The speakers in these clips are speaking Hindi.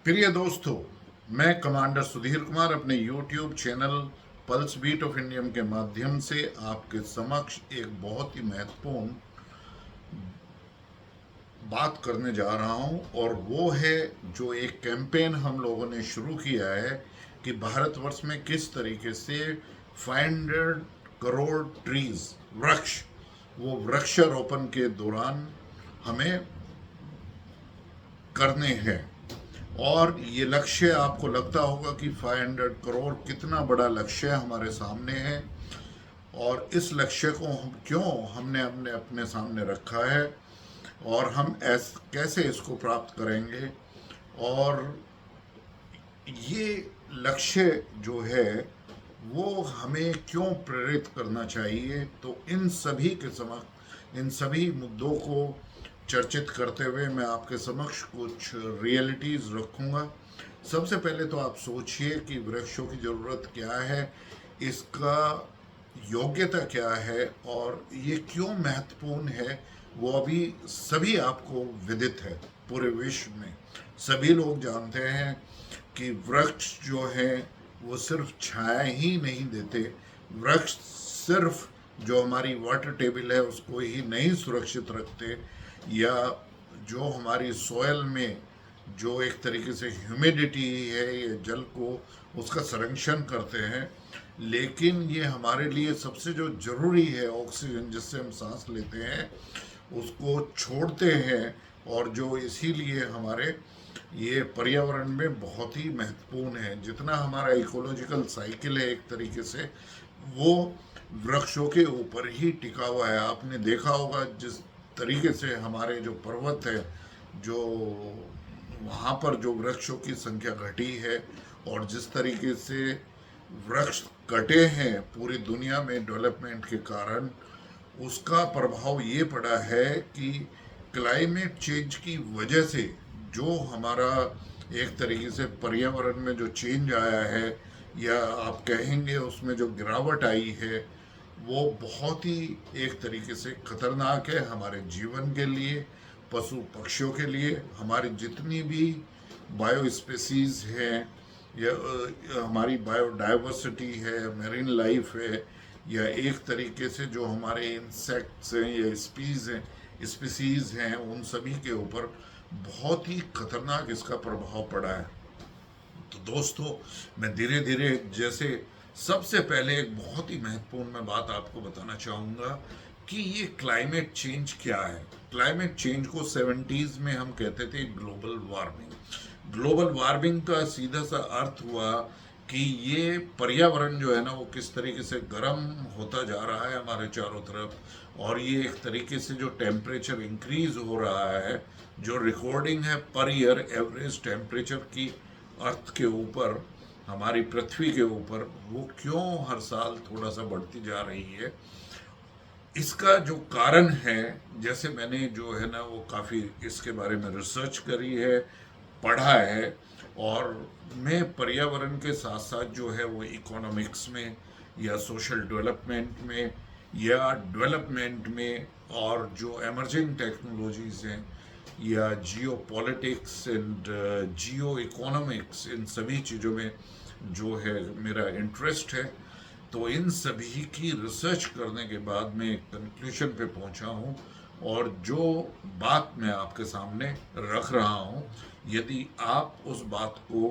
प्रिय दोस्तों, मैं कमांडर सुधीर कुमार अपने YouTube channel pulse beat of India के माध्यम से आपके समक्ष एक बहुत ही महत्वपूर्ण बात करने जा रहा हूं। और वो है जो एक कैंपेन हम लोगों ने शुरू किया है कि भारतवर्ष में किस तरीके से 500 करोड़ ट्रीज वृक्ष वो वृक्षारोपण के दौरान हमें करने हैं। और ये लक्ष्य आपको लगता होगा कि 500 करोड़ कितना बड़ा लक्ष्य हमारे सामने है, और इस लक्ष्य को हम क्यों हमने हमने अपने सामने रखा है, और हम कैसे इसको प्राप्त करेंगे, और ये लक्ष्य जो है वो हमें क्यों प्रेरित करना चाहिए। तो इन सभी मुद्दों को चर्चित करते हुए मैं आपके समक्ष कुछ रियलिटीज रखूंगा। सबसे पहले तो आप सोचिए कि वृक्षों की ज़रूरत क्या है, इसका योग्यता क्या है, और ये क्यों महत्वपूर्ण है। वो अभी सभी आपको विदित है, पूरे विश्व में सभी लोग जानते हैं कि वृक्ष जो है वो सिर्फ छाया ही नहीं देते। वृक्ष सिर्फ जो हमारी वाटर टेबल है उसको ही नहीं सुरक्षित रखते, या जो हमारी सोयल में जो एक तरीके से ह्यूमिडिटी है या जल को उसका संरक्षण करते हैं, लेकिन ये हमारे लिए सबसे जो ज़रूरी है ऑक्सीजन जिससे हम सांस लेते हैं उसको छोड़ते हैं। और जो इसीलिए हमारे ये पर्यावरण में बहुत ही महत्वपूर्ण है। जितना हमारा इकोलॉजिकल साइकिल है एक तरीके से वो वृक्षों के ऊपर ही टिका हुआ है। आपने देखा होगा जिस तरीके से हमारे जो पर्वत है, जो वहाँ पर जो वृक्षों की संख्या घटी है, और जिस तरीके से वृक्ष कटे हैं पूरी दुनिया में डेवलपमेंट के कारण, उसका प्रभाव ये पड़ा है कि क्लाइमेट चेंज की वजह से जो हमारा एक तरीके से पर्यावरण में जो चेंज आया है, या आप कहेंगे उसमें जो गिरावट आई है, वो बहुत ही एक तरीके से खतरनाक है हमारे जीवन के लिए, पशु पक्षियों के लिए। हमारी जितनी भी बायो स्पेसीज हैं, या हमारी बायोडाइवर्सिटी है, मेरीन लाइफ है, या एक तरीके से जो हमारे इंसेक्ट्स हैं या स्पीसीज हैं, उन सभी के ऊपर बहुत ही खतरनाक इसका प्रभाव पड़ा है। तो दोस्तों, मैं धीरे धीरे जैसे सबसे पहले एक बहुत ही महत्वपूर्ण मैं बात आपको बताना चाहूँगा कि ये क्लाइमेट चेंज क्या है। क्लाइमेट चेंज को 70s में हम कहते थे ग्लोबल वार्मिंग। ग्लोबल वार्मिंग का सीधा सा अर्थ हुआ कि ये पर्यावरण जो है ना वो किस तरीके से गर्म होता जा रहा है हमारे चारों तरफ, और ये एक तरीके से जो टेम्परेचर इंक्रीज हो रहा है, जो रिकॉर्डिंग है पर ईयर एवरेज टेम्परेचर की अर्थ के ऊपर, हमारी पृथ्वी के ऊपर, वो क्यों हर साल थोड़ा सा बढ़ती जा रही है। इसका जो कारण है, जैसे मैंने जो है ना वो काफ़ी इसके बारे में रिसर्च करी है, पढ़ा है, और मैं पर्यावरण के साथ साथ जो है वो इकोनॉमिक्स में या सोशल डेवलपमेंट में या डेवलपमेंट में, और जो एमर्जिंग टेक्नोलॉजीज़ हैं, या geo politics and geo economics, इन सभी चीज़ों में जो है मेरा इंटरेस्ट है। तो इन सभी की रिसर्च करने के बाद मैं एक कंक्लूजन पे पहुंचा हूं, और जो बात मैं आपके सामने रख रहा हूं, यदि आप उस बात को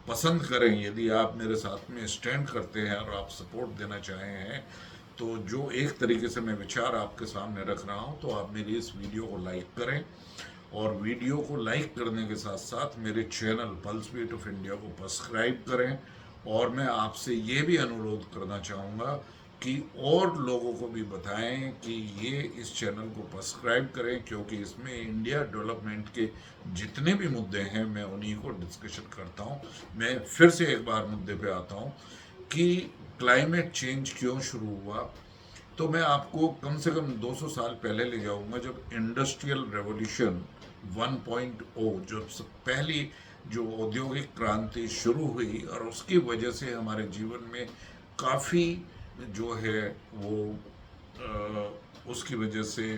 पसंद करें, यदि आप मेरे साथ में स्टैंड करते हैं और आप सपोर्ट देना चाहे हैं, तो जो एक तरीके से मैं विचार आपके सामने रख रहा हूं, तो आप मेरी इस वीडियो को लाइक करें, और वीडियो को लाइक करने के साथ साथ मेरे channel pulse beat of India को सब्सक्राइब करें। और मैं आपसे ये भी अनुरोध करना चाहूँगा कि और लोगों को भी बताएं कि ये इस चैनल को सब्सक्राइब करें, क्योंकि इसमें इंडिया डेवलपमेंट के जितने भी मुद्दे हैं मैं उन्हीं को डिस्कशन करता हूँ। मैं फिर से एक बार मुद्दे पे आता हूँ कि क्लाइमेट चेंज क्यों शुरू हुआ। तो मैं आपको कम से कम 200 साल पहले ले जाऊंगा, जब इंडस्ट्रियल रेवोल्यूशन 1.0, जो पहली जो औद्योगिक क्रांति शुरू हुई, और उसकी वजह से हमारे जीवन में काफ़ी जो है वो उसकी वजह से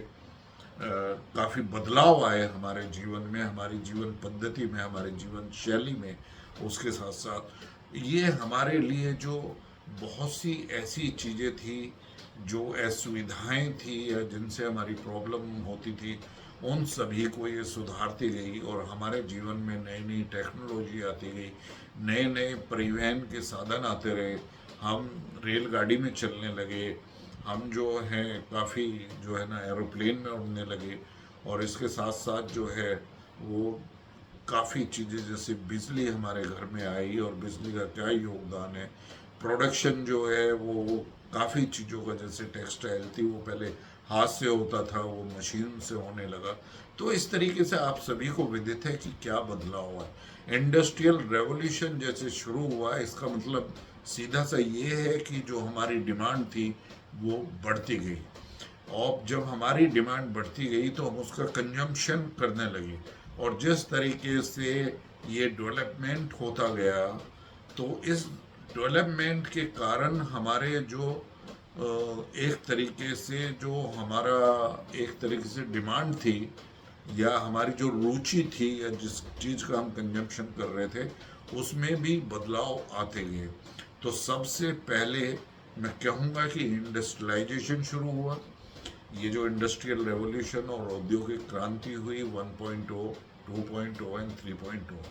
काफ़ी बदलाव आए हमारे जीवन में, हमारी जीवन पद्धति में, हमारे जीवन शैली में। उसके साथ साथ ये हमारे लिए जो बहुत सी ऐसी चीज़ें थी, जो असुविधाएं थी या जिनसे हमारी प्रॉब्लम होती थी, उन सभी को ये सुधारती गई और हमारे जीवन में नई नई टेक्नोलॉजी आती गई, नए नए परिवहन के साधन आते रहे। हम रेलगाड़ी में चलने लगे, हम जो हैं काफ़ी जो है ना एरोप्लेन में उड़ने लगे, और इसके साथ साथ जो है वो काफ़ी चीज़ें जैसे बिजली हमारे घर में आई, और बिजली का क्या योगदान है। प्रोडक्शन जो है वो काफ़ी चीज़ों का, जैसे टेक्सटाइल थी वो पहले हाथ से होता था, वो मशीन से होने लगा। तो इस तरीके से आप सभी को विदित है कि क्या बदलाव हुआ है। इंडस्ट्रियल रेवोल्यूशन जैसे शुरू हुआ, इसका मतलब सीधा सा ये है कि जो हमारी डिमांड थी वो बढ़ती गई, और जब हमारी डिमांड बढ़ती गई तो हम उसका कंजम्पशन करने लगे। और जिस तरीके से ये डेवलपमेंट होता गया, तो इस डेवलपमेंट के कारण हमारे जो एक तरीके से जो हमारा एक तरीके से डिमांड थी, या हमारी जो रुचि थी, या जिस चीज़ का हम कंजम्पशन कर रहे थे, उसमें भी बदलाव आते गए। तो सबसे पहले मैं कहूँगा कि इंडस्ट्रियलाइजेशन शुरू हुआ। ये जो इंडस्ट्रियल रेवोल्यूशन और औद्योगिक क्रांति हुई 1.0, 2.0 एंड 3.0,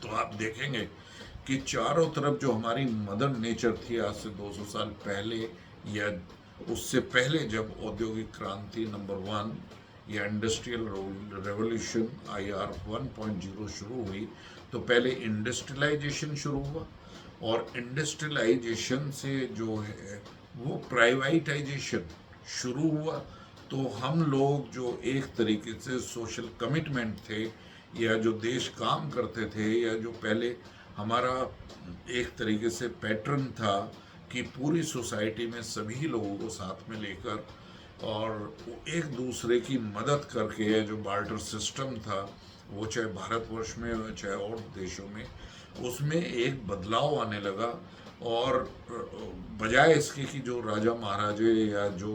तो आप देखेंगे कि चारों तरफ जो हमारी मदर नेचर थी आज से 200 साल पहले, या उससे पहले, जब औद्योगिक क्रांति नंबर 1 या इंडस्ट्रियल रेवोल्यूशन IR 1.0 शुरू हुई, तो पहले इंडस्ट्रियलाइजेशन शुरू हुआ, और इंडस्ट्रियलाइजेशन से जो है वो प्राइवेटाइजेशन शुरू हुआ। तो हम लोग जो एक तरीके से सोशल कमिटमेंट थे, या जो देश काम करते थे, या जो पहले हमारा एक तरीके से पैटर्न था कि पूरी सोसाइटी में सभी लोगों को साथ में लेकर और एक दूसरे की मदद करके, जो बार्टर सिस्टम था, वो चाहे भारतवर्ष में हो चाहे और देशों में, उसमें एक बदलाव आने लगा। और बजाय इसके कि जो राजा महाराजे या जो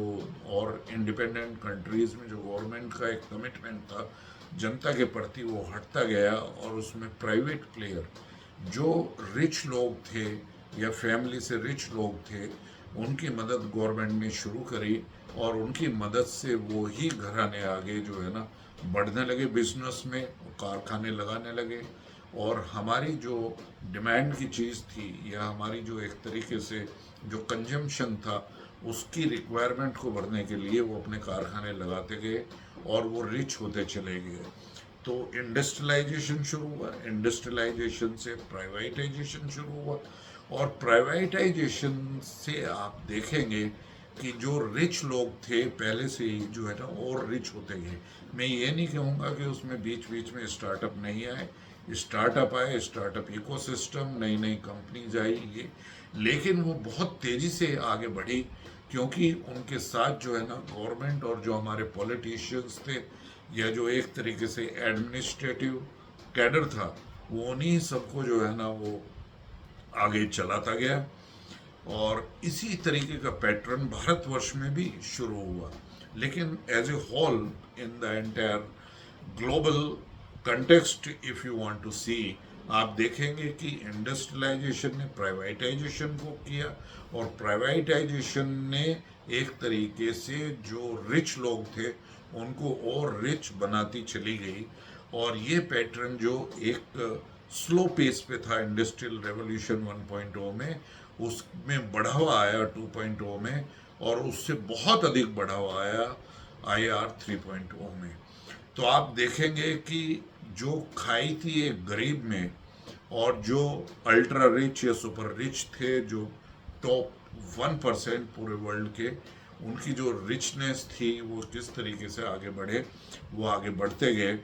और इंडिपेंडेंट कंट्रीज़ में जो गवर्नमेंट का एक कमिटमेंट था जनता के प्रति, वो हटता गया, और उसमें प्राइवेट प्लेयर, जो रिच लोग थे या फैमिली से रिच लोग थे, उनकी मदद गवर्नमेंट ने शुरू करी, और उनकी मदद से वो ही घराने आगे जो है ना बढ़ने लगे बिजनेस में, कारखाने लगाने लगे। और हमारी जो डिमांड की चीज़ थी, या हमारी जो एक तरीके से जो कंजम्पशन था, उसकी रिक्वायरमेंट को भरने के लिए वो अपने कारखाने लगाते गए, और वो रिच होते चले गए। तो इंडस्ट्रियलाइजेशन शुरू हुआ, इंडस्ट्रियलाइजेशन से प्राइवेटाइजेशन शुरू हुआ, और प्राइवेटाइजेशन से आप देखेंगे कि जो रिच लोग थे पहले से ही जो है ना और रिच होते गए। मैं ये नहीं कहूँगा कि उसमें बीच बीच में स्टार्टअप नहीं आए, स्टार्टअप आए, स्टार्टअप इकोसिस्टम, नई नई कंपनीज आई, ये, लेकिन वो बहुत तेज़ी से आगे बढ़ी, क्योंकि उनके साथ जो है ना गवर्नमेंट और जो हमारे पॉलिटिशियंस थे, या जो एक तरीके से एडमिनिस्ट्रेटिव कैडर था, वो उन्हीं सबको जो है ना वो आगे चलाता गया। और इसी तरीके का पैटर्न भारतवर्ष में भी शुरू हुआ। लेकिन as a whole in the entire global context, if you want to see, आप देखेंगे कि इंडस्ट्रियलाइजेशन ने प्राइवेटाइजेशन को किया, और प्राइवेटाइजेशन ने एक तरीके से जो रिच लोग थे उनको और रिच बनाती चली गई। और ये पैटर्न जो एक स्लो पेस पे था इंडस्ट्रियल रेवोल्यूशन 1.0 में, उसमें बढ़ावा आया 2.0 में, और उससे बहुत अधिक बढ़ावा आया IR 3.0 में। तो आप देखेंगे कि जो खाई थी एक गरीब में, और जो अल्ट्रा रिच या सुपर रिच थे, जो टॉप 1% पूरे वर्ल्ड के, उनकी जो रिचनेस थी वो किस तरीके से आगे बढ़े, वो आगे बढ़ते गए।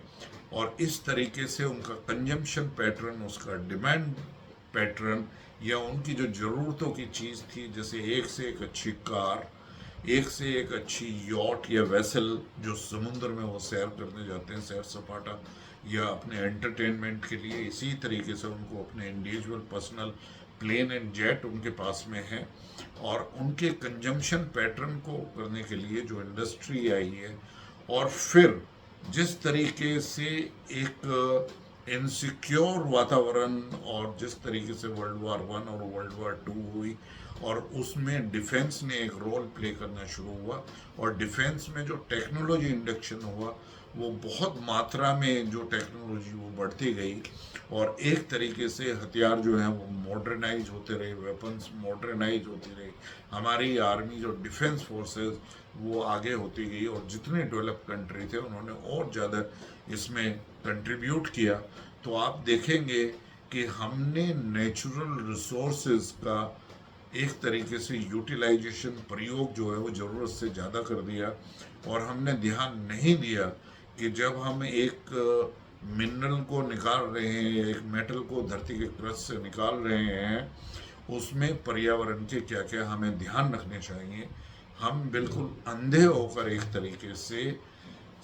और इस तरीके से उनका कंजम्पशन पैटर्न, उसका डिमांड पैटर्न, या उनकी जो ज़रूरतों की चीज़ थी, जैसे एक से एक अच्छी कार, एक से एक अच्छी यॉट या वेसल, जो समुद्र में वो सैर करने जाते हैं, सैर सपाटा, या अपने एंटरटेनमेंट के लिए, इसी तरीके से उनको अपने individual personal plane and jet उनके पास में है। और उनके कंजम्पशन पैटर्न को करने के लिए जो इंडस्ट्री आई है, और फिर जिस तरीके से एक इनसिक्योर वातावरण, और जिस तरीके से वर्ल्ड वार 1 और वर्ल्ड वार 2 हुई, और उसमें डिफेंस ने एक रोल प्ले करना शुरू हुआ, और डिफेंस में जो टेक्नोलॉजी इंडक्शन हुआ वो बहुत मात्रा में जो टेक्नोलॉजी वो बढ़ती गई, और एक तरीके से हथियार जो हैं वो मॉडर्नाइज होते रहे, वेपन्स मॉडर्नाइज होती रही, हमारी आर्मी जो डिफेंस फोर्सेस वो आगे होती गई, और जितने डेवलप कंट्री थे उन्होंने और ज़्यादा इसमें कंट्रीब्यूट किया। तो आप देखेंगे कि हमने नेचुरल रिसोर्सेज का एक तरीके से यूटिलाइजेशन, प्रयोग जो है वो ज़रूरत से ज़्यादा कर दिया, और हमने ध्यान नहीं दिया कि जब हम एक मिनरल को निकाल रहे हैं, एक मेटल को धरती के क्रस्ट से निकाल रहे हैं, उसमें पर्यावरण के क्या क्या हमें ध्यान रखने चाहिए। हम बिल्कुल अंधे होकर एक तरीके से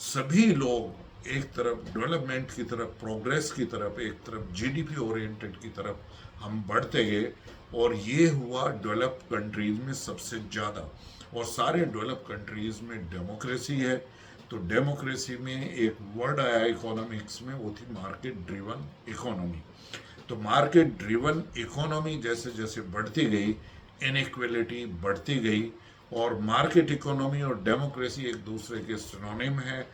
सभी लोग एक तरफ डेवलपमेंट की तरफ, प्रोग्रेस की तरफ, एक तरफ जीडीपी ओरिएंटेड की तरफ हम बढ़ते गए, और ये हुआ डेवलप कंट्रीज में सबसे ज़्यादा। और सारे डेवलप कंट्रीज में डेमोक्रेसी है, तो डेमोक्रेसी में एक वर्ड आया इकोनॉमिक्स में, वो थी मार्केट ड्रिवन इकोनॉमी। तो मार्केट ड्रिवन इकोनॉमी जैसे जैसे बढ़ती गई, इनइक्वलिटी बढ़ती गई, और मार्केट इकोनॉमी और डेमोक्रेसी एक दूसरे के सिनोनिम है।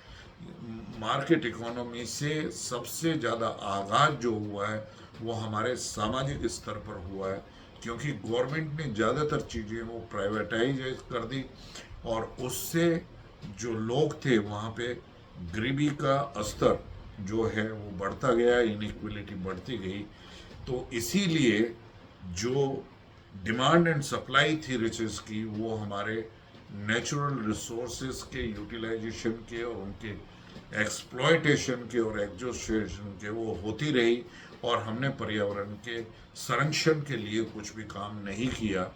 मार्केट इकोनॉमी से सबसे ज़्यादा आगाज जो हुआ है वो हमारे सामाजिक स्तर पर हुआ है, क्योंकि गवर्नमेंट ने ज़्यादातर चीज़ें वो प्राइवेटाइज कर दी, और उससे जो लोग थे वहाँ पे गरीबी का स्तर जो है वो बढ़ता गया, इनइक्वलिटी बढ़ती गई। तो इसीलिए जो डिमांड एंड सप्लाई थी रिचेस की, वो हमारे नेचुरल रिसोर्सेज के यूटिलाइजेशन के और उनके एक्सप्लॉयटेशन के और एक्सप्लॉयटेशन के वो होती रही, और हमने पर्यावरण के संरक्षण के लिए कुछ भी काम नहीं किया।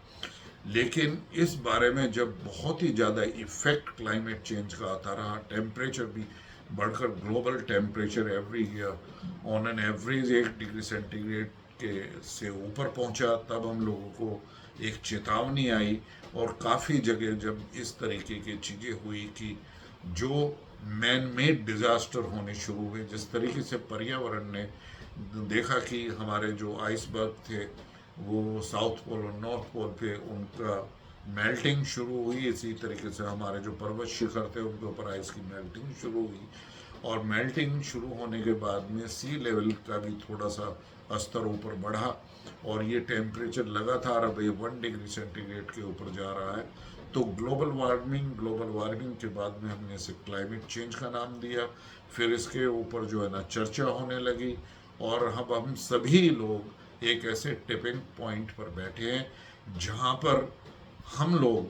लेकिन इस बारे में जब बहुत ही ज़्यादा इफेक्ट क्लाइमेट चेंज का आता रहा, टेम्परेचर भी बढ़कर, global temperature every year on an average 1 degree centigrade के से ऊपर पहुंचा, तब हम लोगों को एक चेतावनी आई, और काफ़ी जगह जब इस तरीके की चीज़ें हुई कि जो मैन मेड डिज़ास्टर होने शुरू हुए, जिस तरीके से पर्यावरण ने देखा कि हमारे जो आइसबर्ग थे वो साउथ पोल और नॉर्थ पोल पे उनका मेल्टिंग शुरू हुई, इसी तरीके से हमारे जो पर्वत शिखर थे उनके ऊपर आइस की मेल्टिंग शुरू हुई, और मेल्टिंग शुरू होने के बाद में सी लेवल का भी थोड़ा सा स्तर ऊपर बढ़ा, और ये टेम्परेचर लगातार अब ये 1 डिग्री सेंटीग्रेड के ऊपर जा रहा है। तो ग्लोबल वार्मिंग के बाद में हमने इसे क्लाइमेट चेंज का नाम दिया। फिर इसके ऊपर जो है ना चर्चा होने लगी, और अब हम सभी लोग एक ऐसे टिपिंग पॉइंट पर बैठे हैं जहाँ पर हम लोग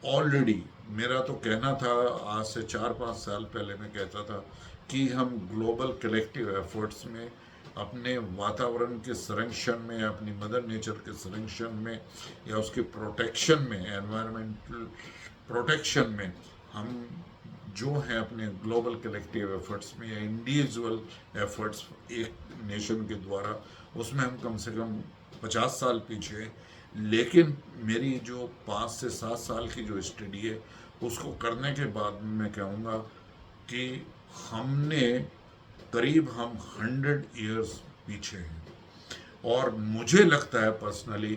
ऑलरेडी, मेरा तो कहना था आज से 4-5 साल पहले मैं कहता था कि हम ग्लोबल कलेक्टिव एफर्ट्स में अपने वातावरण के संरक्षण में, अपनी मदर नेचर के संरक्षण में, या उसके प्रोटेक्शन में, एनवायरमेंटल प्रोटेक्शन में, हम जो हैं अपने ग्लोबल कलेक्टिव एफर्ट्स में या इंडिविजुअल एफर्ट्स एक नेशन के द्वारा, उसमें हम कम से कम 50 साल पीछे हैं। लेकिन मेरी जो 5 से 7 साल की जो स्टडी है उसको करने के बाद मैं कहूँगा कि हमने करीब हम 100 ईयर्स पीछे हैं, और मुझे लगता है पर्सनली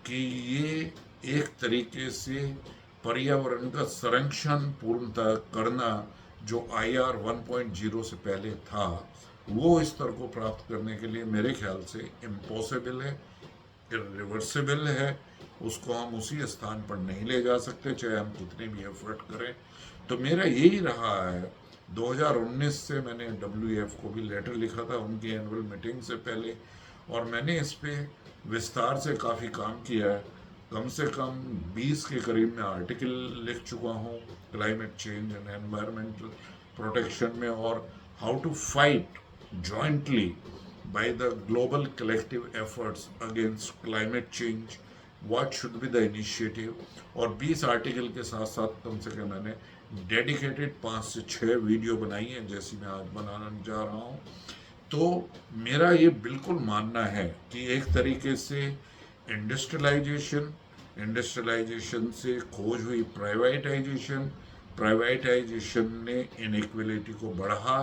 कि ये एक तरीके से पर्यावरण का संरक्षण पूर्णतः करना जो IR 1.0 से पहले था, वो स्तर को प्राप्त करने के लिए मेरे ख्याल से इम्पॉसिबल है, इरिवर्सिबल है। उसको हम उसी स्थान पर नहीं ले जा सकते चाहे हम कितने भी एफर्ट करें। तो मेरा यही रहा है। 2019 से मैंने WEF को भी लेटर लिखा था उनकी एनुअल मीटिंग से पहले, और मैंने इस पे विस्तार से काफ़ी काम किया है। कम से कम 20 के करीब मैं आर्टिकल लिख चुका हूँ climate change and environmental protection में, और how to fight jointly by the global collective efforts against climate change, what should be the initiative। और 20 आर्टिकल के साथ साथ कम से कम मैंने डेडिकेटेड 5 से 6 वीडियो बनाई है, जैसी मैं आज बनाने जा रहा हूँ। तो मेरा ये बिल्कुल मानना है कि एक तरीके से इंडस्ट्रियलाइजेशन से खोज हुई प्राइवेटाइजेशन, प्राइवेटाइजेशन ने इनइक्वलिटी को बढ़ा,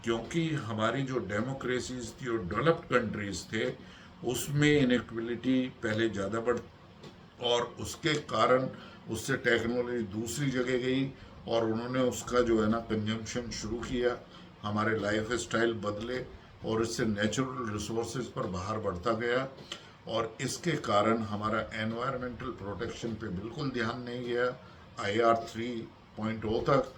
क्योंकि हमारी जो डेमोक्रेसीज थी और डेवलप्ड कंट्रीज थे उसमें इनइक्वलिटी पहले ज़्यादा बढ़, और उसके कारण उससे टेक्नोलॉजी दूसरी जगह गई और उन्होंने उसका जो है ना कंजम्पशन शुरू किया, हमारे लाइफ स्टाइल बदले और इससे नेचुरल रिसोर्सेज पर बाहर बढ़ता गया, और इसके कारण हमारा एनवायरमेंटल प्रोटेक्शन पे बिल्कुल ध्यान नहीं गया IR 3.0 तक,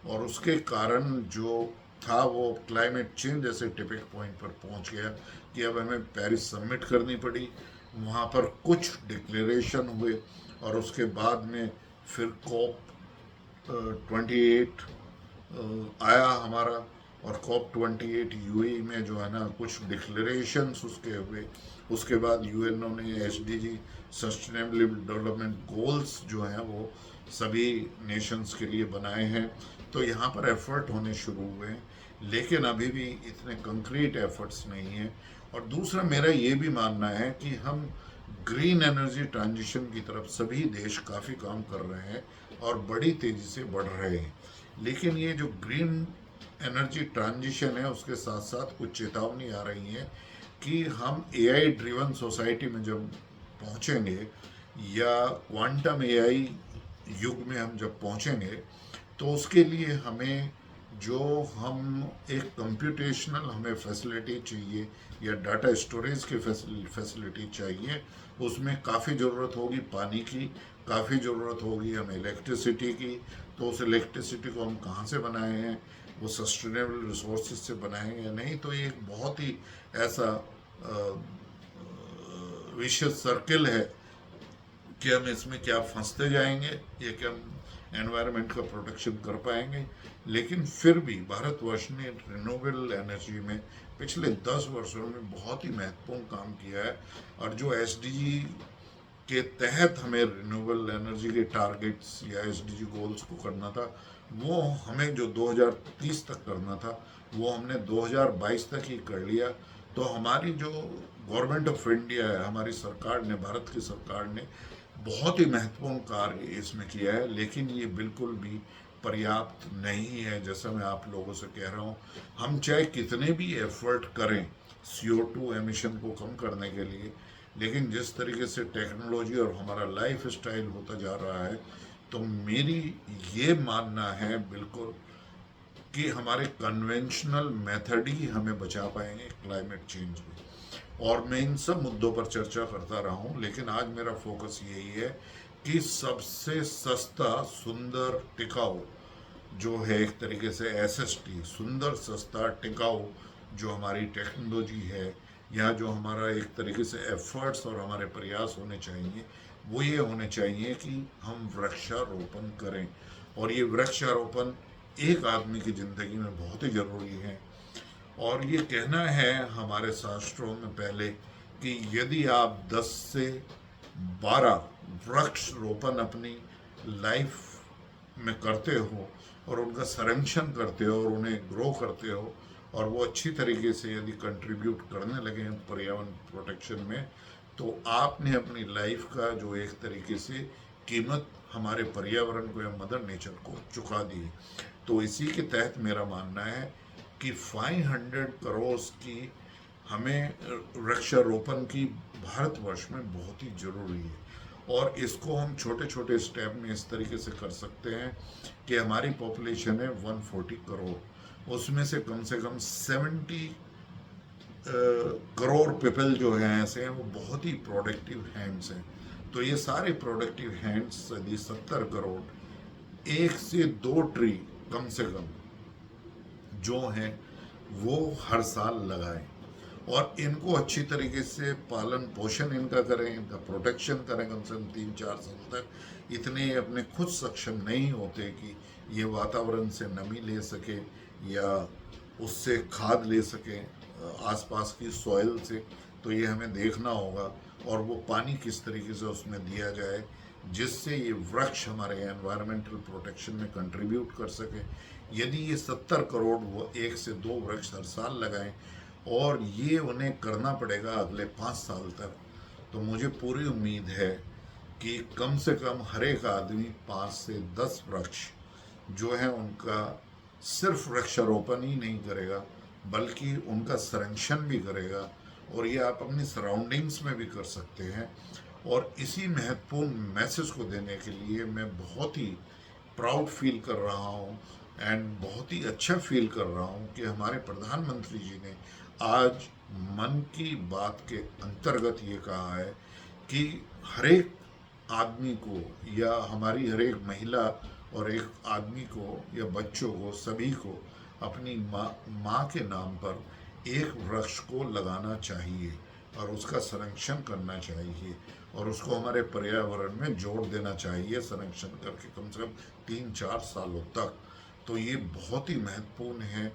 और उसके कारण जो था वो क्लाइमेट चेंज जैसे टिपिक पॉइंट पर पहुंच गया कि अब हमें पेरिस सबमिट करनी पड़ी। वहाँ पर कुछ डिक्लेरेशन हुए और उसके बाद में फिर COP 28 आया हमारा, और COP 28 UAE में जो है ना कुछ डिक्लेरेशंस उसके हुए। उसके बाद यूएनओ ने SDG सस्टेनेबल डेवलपमेंट गोल्स जो हैं वो सभी नेशंस के लिए बनाए हैं। तो यहाँ पर एफर्ट होने शुरू हुए हैं, लेकिन अभी भी इतने कंक्रीट एफर्ट्स नहीं हैं। और दूसरा मेरा ये भी मानना है कि हम ग्रीन एनर्जी ट्रांजिशन की तरफ सभी देश काफ़ी काम कर रहे हैं और बड़ी तेज़ी से बढ़ रहे हैं, लेकिन ये जो ग्रीन एनर्जी ट्रांजिशन है उसके साथ साथ कुछ चेतावनी आ रही है कि हम AI ड्रिवन सोसाइटी में जब पहुंचेंगे या क्वांटम AI युग में हम जब पहुंचेंगे तो उसके लिए हमें जो हम एक कंप्यूटेशनल हमें फैसिलिटी चाहिए या डाटा स्टोरेज की फैसिलिटी चाहिए, उसमें काफ़ी ज़रूरत होगी पानी की, काफ़ी ज़रूरत होगी हमें इलेक्ट्रिसिटी की। तो उस इलेक्ट्रिसिटी को हम कहाँ से बनाए हैं, वो सस्टेनेबल रिसोर्सेज से बनाए या नहीं, तो ये एक बहुत ही ऐसा विशियस सर्किल है कि हम इसमें क्या फंसते जाएंगे या कि हम एनवायरनमेंट का प्रोटेक्शन कर पाएंगे। लेकिन फिर भी भारतवर्ष ने रिन्यूएबल एनर्जी में पिछले 10 वर्षों में बहुत ही महत्वपूर्ण काम किया है, और जो SDG के तहत हमें रिन्यूएबल एनर्जी के टारगेट्स या SDG गोल्स को करना था, वो हमें जो 2030 तक करना था वो हमने 2022 तक ही कर लिया। तो हमारी जो गवर्नमेंट ऑफ इंडिया है, हमारी सरकार ने, भारत की सरकार ने बहुत ही महत्वपूर्ण कार्य इसमें किया है, लेकिन ये बिल्कुल भी पर्याप्त नहीं है। जैसा मैं आप लोगों से कह रहा हूँ, हम चाहे कितने भी एफर्ट करें CO2 एमिशन को कम करने के लिए, लेकिन जिस तरीके से टेक्नोलॉजी और हमारा लाइफ स्टाइल होता जा रहा है, तो मेरी ये मानना है बिल्कुल कि हमारे कन्वेंशनल मेथड ही हमें बचा पाएंगे क्लाइमेट चेंज में। और मैं इन सब मुद्दों पर चर्चा करता रहा हूँ, लेकिन आज मेरा फोकस यही है कि सबसे सस्ता, सुंदर, टिकाऊ जो है एक तरीके से SST, सुंदर, सस्ता, टिकाऊ जो हमारी टेक्नोलॉजी है, या जो हमारा एक तरीके से एफर्ट्स और हमारे प्रयास होने चाहिए, वो ये होने चाहिए कि हम वृक्षारोपण करें। और ये वृक्षारोपण एक आदमी की ज़िंदगी में बहुत ही ज़रूरी है। और ये कहना है हमारे शास्त्रों में पहले कि यदि आप 10 से 12 वृक्ष रोपण अपनी लाइफ में करते हो और उनका संरक्षण करते हो और उन्हें ग्रो करते हो, और वो अच्छी तरीके से यदि कंट्रीब्यूट करने लगे हैं पर्यावरण प्रोटेक्शन में, तो आपने अपनी लाइफ का जो एक तरीके से कीमत हमारे पर्यावरण को या मदर नेचर को चुका दी है। तो इसी के तहत मेरा मानना है कि 500 करोड़ की हमें वृक्षारोपण की भारतवर्ष में बहुत ही ज़रूरी है। और इसको हम छोटे छोटे स्टेप में इस तरीके से कर सकते हैं कि हमारी पॉपुलेशन है 140 करोड़, उसमें से कम 70 करोड़ पीपल जो हैं ऐसे हैं वो बहुत ही प्रोडक्टिव हैंड्स हैं। तो ये सारे प्रोडक्टिव हैंड्स यदि 70 करोड़ 1 से 2 ट्री कम से कम जो हैं वो हर साल लगाएं, और इनको अच्छी तरीके से पालन पोषण इनका करें, इनका प्रोटेक्शन करें कम से कम 3-4 साल तक। इतने अपने खुद सक्षम नहीं होते कि ये वातावरण से नमी ले सके या उससे खाद ले सके आसपास की सॉइल से। तो ये हमें देखना होगा, और वो पानी किस तरीके से उसमें दिया जाए जिससे ये वृक्ष हमारे एनवायरमेंटल प्रोटेक्शन में कंट्रीब्यूट कर सके। यदि ये 70 करोड़ वो 1 से 2 वृक्ष हर साल लगाएं, और ये उन्हें करना पड़ेगा अगले 5 साल तक, तो मुझे पूरी उम्मीद है कि कम से कम हर एक आदमी 5 से 10 वृक्ष जो है उनका सिर्फ वृक्षारोपण ही नहीं करेगा बल्कि उनका संरक्षण भी करेगा। और ये आप अपनी सराउंडिंग्स में भी कर सकते हैं। और इसी महत्वपूर्ण मैसेज को देने के लिए मैं बहुत ही प्राउड फील कर रहा हूँ एंड बहुत ही अच्छा फील कर रहा हूँ कि हमारे प्रधानमंत्री जी ने आज मन की बात के अंतर्गत ये कहा है कि हर एक आदमी को या हमारी हर एक महिला और एक आदमी को या बच्चों को सभी को अपनी माँ के नाम पर एक वृक्ष को लगाना चाहिए और उसका संरक्षण करना चाहिए और उसको हमारे पर्यावरण में जोड़ देना चाहिए संरक्षण करके कम से कम 3-4 सालों तक। तो ये बहुत ही महत्वपूर्ण है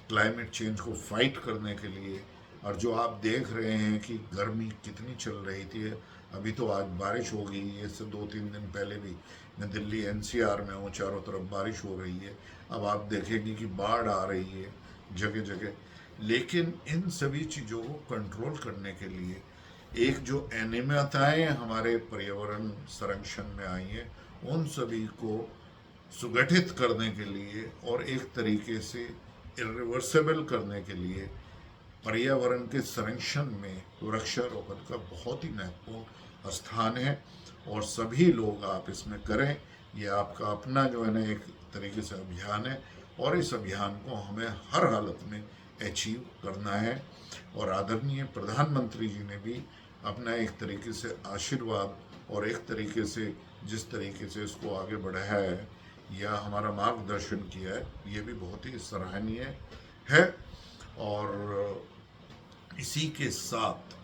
क्लाइमेट चेंज को फाइट करने के लिए। और जो आप देख रहे हैं कि गर्मी कितनी चल रही थी, अभी तो आज बारिश हो गई है, इससे 2-3 दिन पहले भी मैं दिल्ली एनसीआर में हूँ, चारों तरफ बारिश हो रही है। अब आप देखेंगे कि बाढ़ आ रही है जगह जगह। लेकिन इन सभी चीज़ों को कंट्रोल करने के लिए एक जो अनियमितताएं हमारे पर्यावरण संरक्षण में आई हैं उन सभी को सुगठित करने के लिए और एक तरीके से इरिवर्सिबल करने के लिए पर्यावरण के संरक्षण में वृक्षारोपण का बहुत ही महत्वपूर्ण स्थान है। और सभी लोग आप इसमें करें। ये आपका अपना जो है ना एक तरीके से अभियान है और इस अभियान को हमें हर हालत में अचीव करना है। और आदरणीय प्रधानमंत्री जी ने भी अपना एक तरीके से आशीर्वाद और एक तरीके से जिस तरीके से इसको आगे बढ़ाया है या हमारा मार्गदर्शन किया है, ये भी बहुत ही सराहनीय है। और इसी के साथ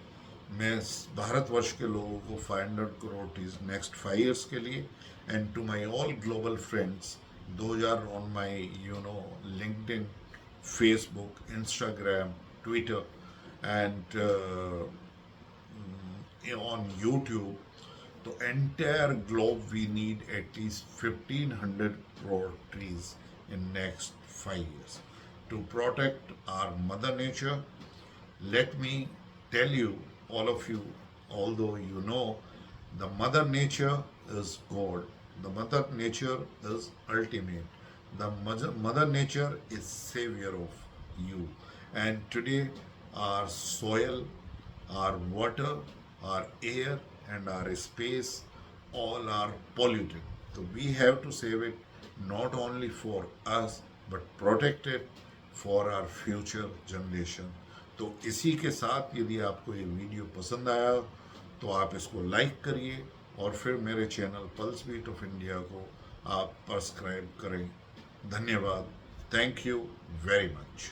मैं भारतवर्ष के लोगों को 500 करोड़ नेक्स्ट 5 years के लिए and to my all global friends, those are on my LinkedIn, Facebook, Instagram, Twitter, and on YouTube. The entire globe we need at least 1500 crore trees in next 5 years to protect our mother nature. Let me tell you, all of you, although you know, the mother nature is God. The mother nature is ultimate. The mother nature is savior of you. And today our soil, our water, our air and our space all are polluted. So we have to save it not only for us but protect it for our future generation. तो इसी के साथ यदि आपको ये वीडियो पसंद आया तो आप इसको लाइक करिए और फिर मेरे channel pulse beat of India को आप सब्सक्राइब करें। धन्यवाद। Thank you very much.